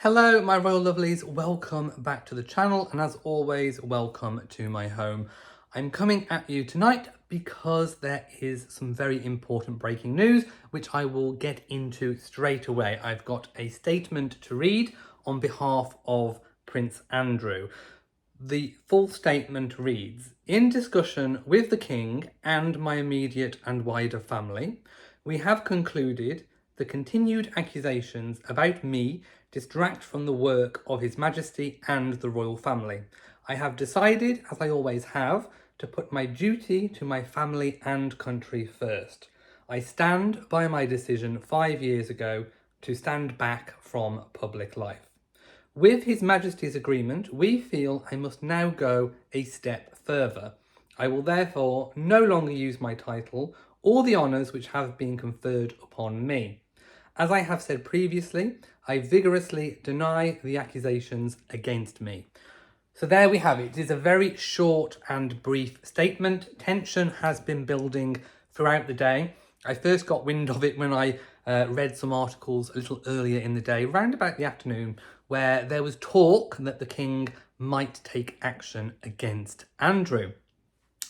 Hello my royal lovelies, welcome back to the channel, and as always welcome to my home. I'm coming at you tonight because there is some very important breaking news which I will get into straight away. I've got a statement to read on behalf of Prince Andrew. The full statement reads, "In discussion with the King and my immediate and wider family, we have concluded the continued accusations about me distract from the work of His Majesty and the royal family. I have decided, as I always have, to put my duty to my family and country first. I stand by my decision 5 years ago to stand back from public life. With His Majesty's agreement, we feel I must now go a step further. I will therefore no longer use my title or the honours which have been conferred upon me. As I have said previously, I vigorously deny the accusations against me." So there we have it. It is a very short and brief statement. Tension has been building throughout the day. I first got wind of it when I read some articles a little earlier in the day, round about the afternoon, where there was talk that the King might take action against Andrew.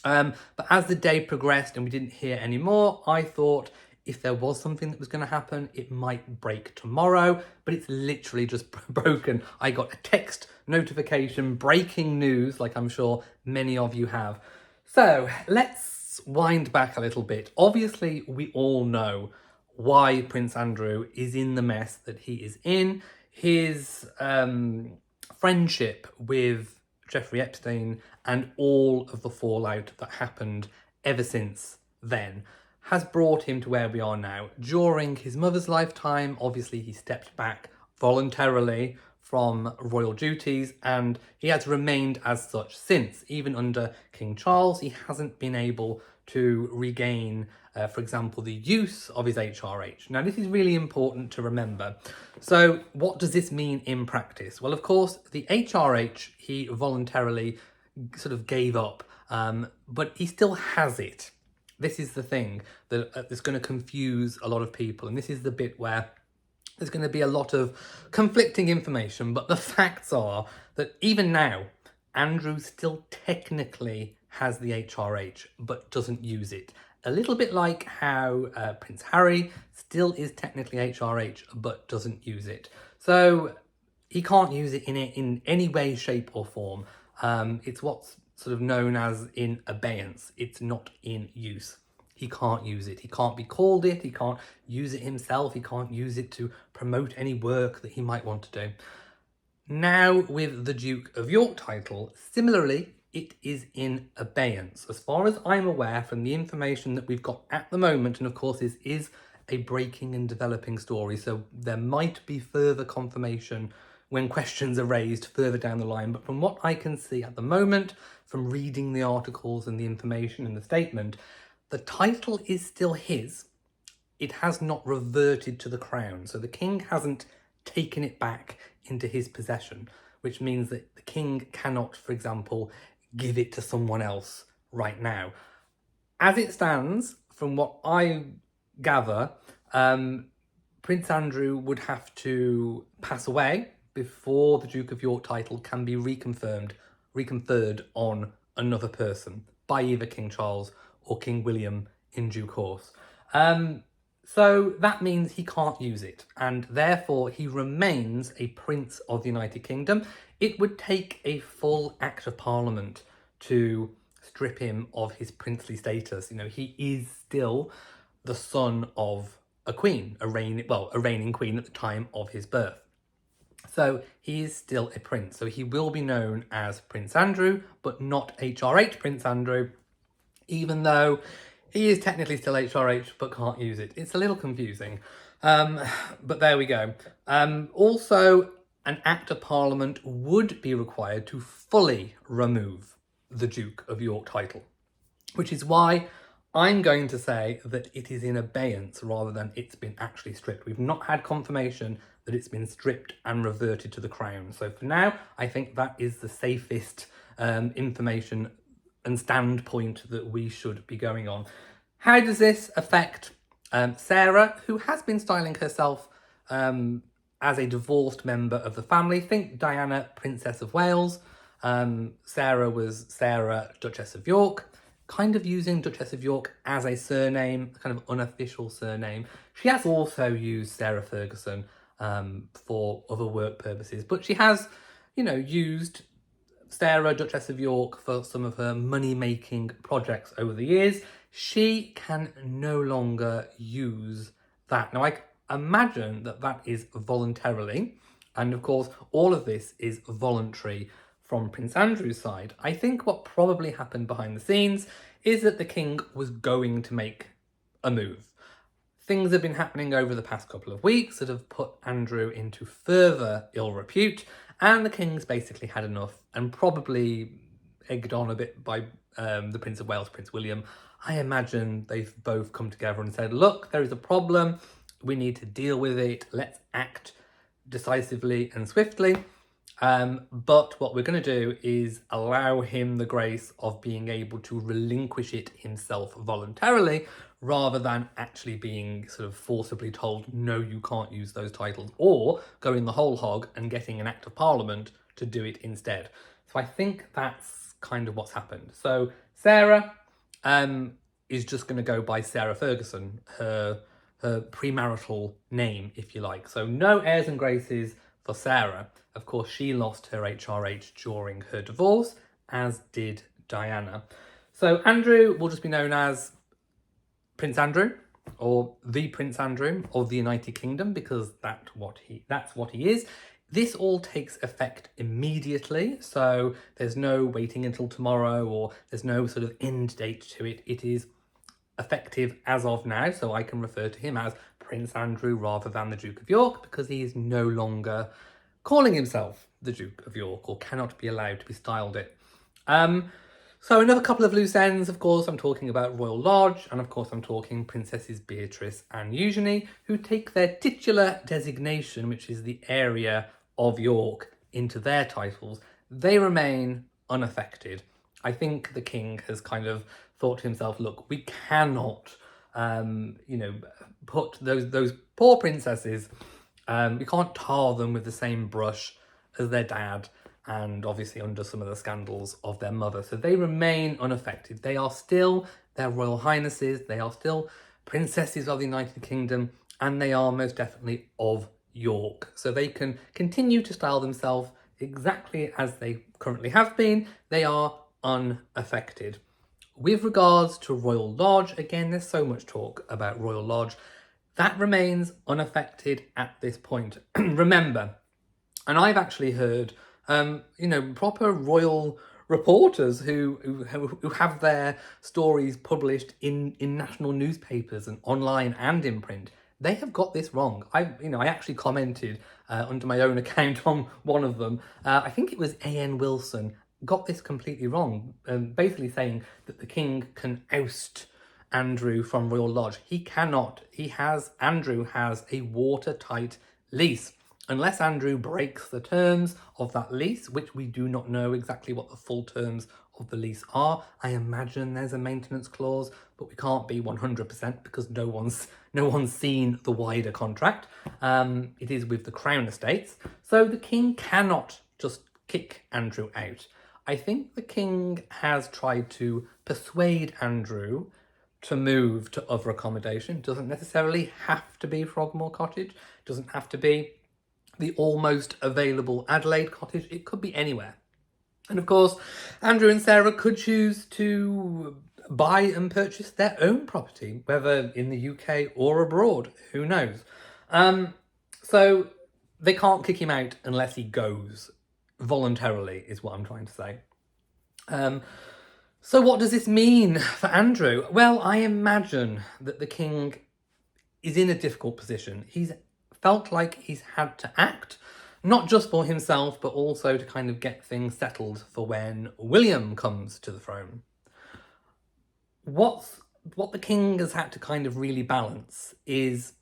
But as the day progressed and we didn't hear any more, I thought if there was something that was going to happen, it might break tomorrow, but it's literally just broken. I got a text notification, breaking news, like I'm sure many of you have. So let's wind back a little bit. Obviously, we all know why Prince Andrew is in the mess that he is in. His friendship with Jeffrey Epstein and all of the fallout that happened ever since then has brought him to where we are now. During his mother's lifetime, obviously he stepped back voluntarily from royal duties, and he has remained as such since. Even under King Charles, he hasn't been able to regain, for example, the use of his HRH. Now, this is really important to remember. So what does this mean in practice? Well, of course, the HRH he voluntarily sort of gave up, but he still has it. This is the thing that is going to confuse a lot of people, and this is the bit where there's going to be a lot of conflicting information, but the facts are that even now, Andrew still technically has the HRH, but doesn't use it. A little bit like how Prince Harry still is technically HRH, but doesn't use it. So he can't use it in any way, shape or form. It's what's sort of known as in abeyance. It's not in use. He can't use it. He can't be called it. He can't use it himself. He can't use it to promote any work that he might want to do. Now with the Duke of York title, similarly, it is in abeyance. As far as I'm aware from the information that we've got at the moment, and of course this is a breaking and developing story, so there might be further confirmation when questions are raised further down the line, but from what I can see at the moment, from reading the articles and the information in the statement, the title is still his. It has not reverted to the crown, so the king hasn't taken it back into his possession, which means that the king cannot, for example, give it to someone else right now. As it stands, from what I gather, Prince Andrew would have to pass away before the Duke of York title can be reconferred on another person by either King Charles or King William in due course. So that means he can't use it, and therefore he remains a Prince of the United Kingdom. It would take a full Act of Parliament to strip him of his princely status. You know, he is still the son of a queen, a reigning queen at the time of his birth. So he is still a prince. So he will be known as Prince Andrew, but not HRH Prince Andrew, even though he is technically still HRH, but can't use it. It's a little confusing, but there we go. Also, an Act of Parliament would be required to fully remove the Duke of York title, which is why I'm going to say that it is in abeyance rather than it's been actually stripped. We've not had confirmation that it's been stripped and reverted to the crown. So for now, I think that is the safest information and standpoint that we should be going on. How does this affect Sarah, who has been styling herself as a divorced member of the family. Think Diana, Princess of Wales. Sarah was Sarah, Duchess of York, kind of using Duchess of York as a surname, kind of unofficial surname. She has also used Sarah Ferguson for other work purposes, but she has, used Sarah, Duchess of York, for some of her money-making projects over the years. She can no longer use that. Now, I imagine that that is voluntarily, and of course, all of this is voluntary from Prince Andrew's side. I think what probably happened behind the scenes is that the king was going to make a move. Things have been happening over the past couple of weeks that have put Andrew into further ill repute, and the king's basically had enough, and probably egged on a bit by the Prince of Wales, Prince William. I imagine they've both come together and said, look, there is a problem, we need to deal with it, let's act decisively and swiftly. But what we're going to do is allow him the grace of being able to relinquish it himself voluntarily, rather than actually being sort of forcibly told, no, you can't use those titles, or going the whole hog and getting an Act of Parliament to do it instead. So I think that's kind of what's happened. So Sarah is just going to go by Sarah Ferguson, her premarital name, if you like. So no airs and graces for Sarah. Of course, she lost her HRH during her divorce, as did Diana. So Andrew will just be known as Prince Andrew, or the Prince Andrew of the United Kingdom, because that's what he is. This all takes effect immediately, so there's no waiting until tomorrow, or there's no sort of end date to it. It is effective as of now, so I can refer to him as Prince Andrew rather than the Duke of York, because he is no longer calling himself the Duke of York, or cannot be allowed to be styled it. So another couple of loose ends, of course, I'm talking about Royal Lodge, and of course I'm talking Princesses Beatrice and Eugenie, who take their titular designation, which is the area of York, into their titles. They remain unaffected. I think the king has kind of thought to himself, look, we cannot, put those poor princesses, we can't tar them with the same brush as their dad, and obviously under some of the scandals of their mother. So they remain unaffected. They are still their royal highnesses, they are still princesses of the United Kingdom, and they are most definitely of York. So they can continue to style themselves exactly as they currently have been. They are unaffected. With regards to Royal Lodge, again, there's so much talk about Royal Lodge. That remains unaffected at this point. Remember, and I've actually heard proper royal reporters who have their stories published in national newspapers and online and in print. They have got this wrong. I actually commented under my own account on one of them. I think it was A.N. Wilson got this completely wrong, basically saying that the king can oust Andrew from Royal Lodge. He cannot. Andrew has a watertight lease. Unless Andrew breaks the terms of that lease, which we do not know exactly what the full terms of the lease are. I imagine there's a maintenance clause, but we can't be 100% because no one's seen the wider contract. It is with the Crown Estates. So the king cannot just kick Andrew out. I think the king has tried to persuade Andrew to move to other accommodation. Doesn't necessarily have to be Frogmore Cottage. Doesn't have to be the almost available Adelaide Cottage. It could be anywhere. And of course, Andrew and Sarah could choose to buy and purchase their own property, whether in the UK or abroad, who knows. So they can't kick him out unless he goes voluntarily, is what I'm trying to say. So what does this mean for Andrew? Well, I imagine that the king is in a difficult position. He's felt like he's had to act, not just for himself, but also to kind of get things settled for when William comes to the throne. What the king has had to kind of really balance is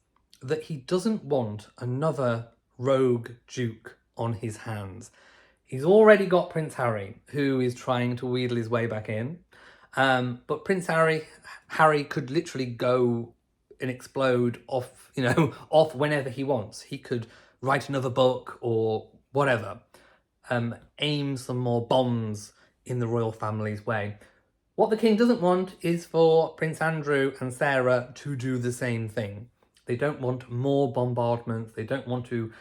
that he doesn't want another rogue duke on his hands. He's already got Prince Harry, who is trying to wheedle his way back in. But Prince Harry could literally go and explode off whenever he wants. He could write another book or whatever, aim some more bombs in the royal family's way. What the king doesn't want is for Prince Andrew and Sarah to do the same thing. They don't want more bombardments. They don't want to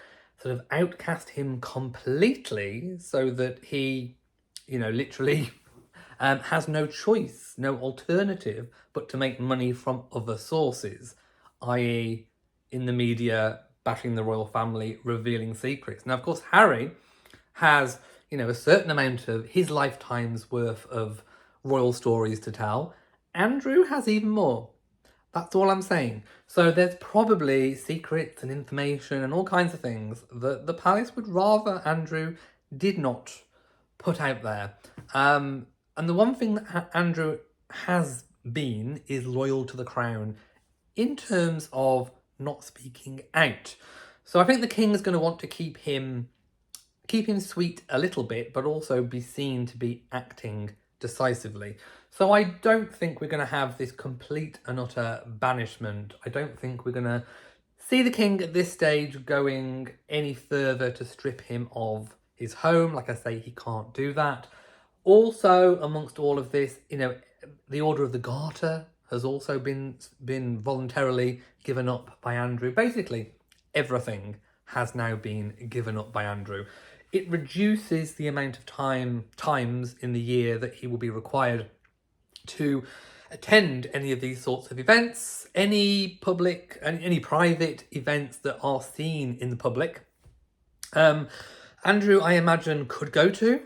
sort of outcast him completely so that he, literally has no choice, no alternative but to make money from other sources, i.e. in the media, bashing the royal family, revealing secrets. Now, of course, Harry has, a certain amount of his lifetime's worth of royal stories to tell. Andrew has even more. That's all I'm saying. So there's probably secrets and information and all kinds of things that the palace would rather Andrew did not put out there. And the one thing that Andrew has been is loyal to the crown in terms of not speaking out. So I think the king is going to want to keep him sweet a little bit, but also be seen to be acting decisively. So I don't think we're going to have this complete and utter banishment. I don't think we're going to see the king at this stage going any further to strip him of his home. Like I say, he can't do that. Also, amongst all of this, the Order of the Garter has also been voluntarily given up by Andrew. Basically, everything has now been given up by Andrew. It reduces the amount of times in the year that he will be required to attend any of these sorts of events, any public and any private events that are seen in the public. Andrew, I imagine, could go to,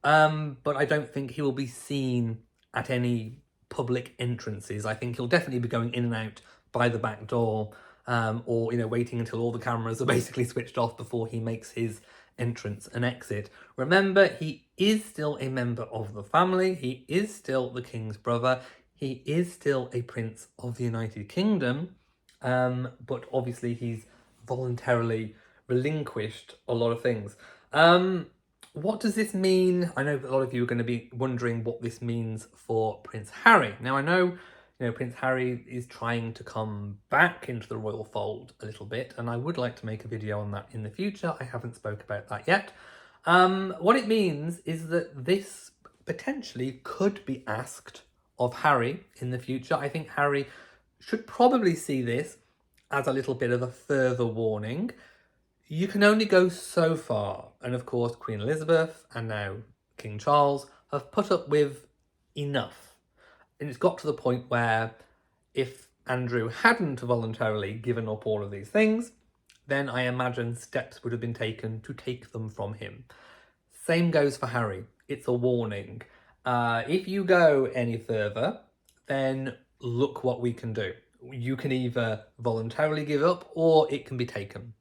but I don't think he will be seen at any public entrances. I think he'll definitely be going in and out by the back door, or waiting until all the cameras are basically switched off before he makes his entrance and exit. Remember, he is still a member of the family. He is still the king's brother. He is still a prince of the United Kingdom, but obviously he's voluntarily relinquished a lot of things. What does this mean? I know a lot of you are going to be wondering what this means for Prince Harry. Now, I know, Prince Harry is trying to come back into the royal fold a little bit, and I would like to make a video on that in the future. I haven't spoke about that yet. What it means is that this potentially could be asked of Harry in the future. I think Harry should probably see this as a little bit of a further warning. You can only go so far, and of course Queen Elizabeth and now King Charles have put up with enough. And it's got to the point where if Andrew hadn't voluntarily given up all of these things, then I imagine steps would have been taken to take them from him. Same goes for Harry. It's a warning. If you go any further, then look what we can do. You can either voluntarily give up or it can be taken.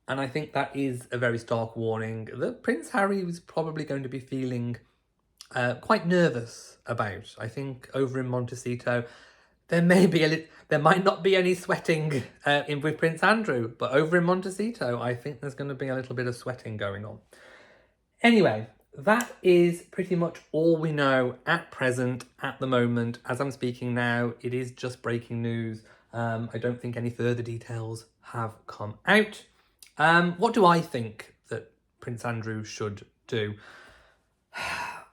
And I think that is a very stark warning that Prince Harry was probably going to be feeling quite nervous about. I think over in Montecito, there might not be any sweating with Prince Andrew, but over in Montecito, I think there's going to be a little bit of sweating going on. Anyway, that is pretty much all we know at present, at the moment. As I'm speaking now, it is just breaking news. I don't think any further details have come out. What do I think that Prince Andrew should do?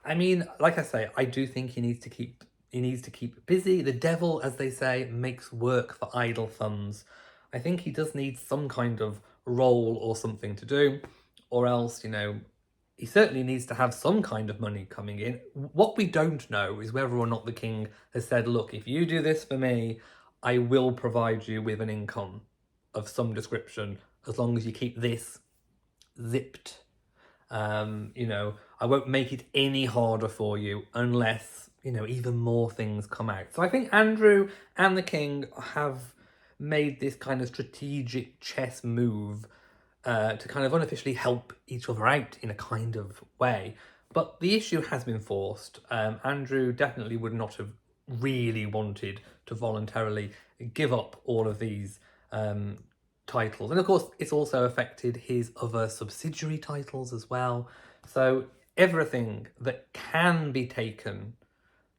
I mean, like I say, I do think he needs to keep busy. The devil, as they say, makes work for idle thumbs. I think he does need some kind of role or something to do, or else, he certainly needs to have some kind of money coming in. What we don't know is whether or not the king has said, look, if you do this for me, I will provide you with an income of some description, as long as you keep this zipped. I won't make it any harder for you unless, even more things come out. So I think Andrew and the king have made this kind of strategic chess move to kind of unofficially help each other out in a kind of way. But the issue has been forced. Andrew definitely would not have really wanted to voluntarily give up all of these titles. And of course, it's also affected his other subsidiary titles as well. So everything that can be taken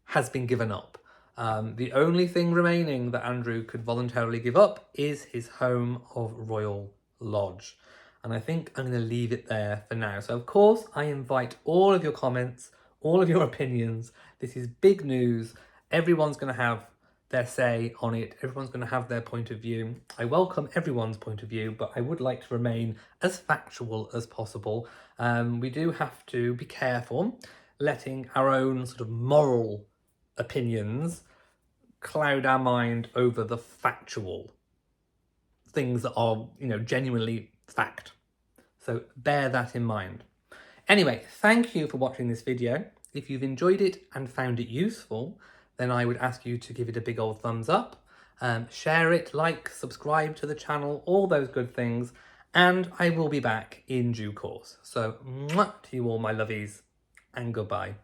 has been given up. The only thing remaining that Andrew could voluntarily give up is his home of royal lodge. And I think I'm going to leave it there for now. So of course, I invite all of your comments, all of your opinions. This is big news. Everyone's going to have their say on it. Everyone's going to have their point of view. I welcome everyone's point of view, but I would like to remain as factual as possible. We do have to be careful letting our own sort of moral opinions cloud our mind over the factual things that are, genuinely fact. So bear that in mind. Anyway, thank you for watching this video. If you've enjoyed it and found it useful, then I would ask you to give it a big old thumbs up, share it, like, subscribe to the channel, all those good things, and I will be back in due course. So, mwah to you all, my lovies, and goodbye.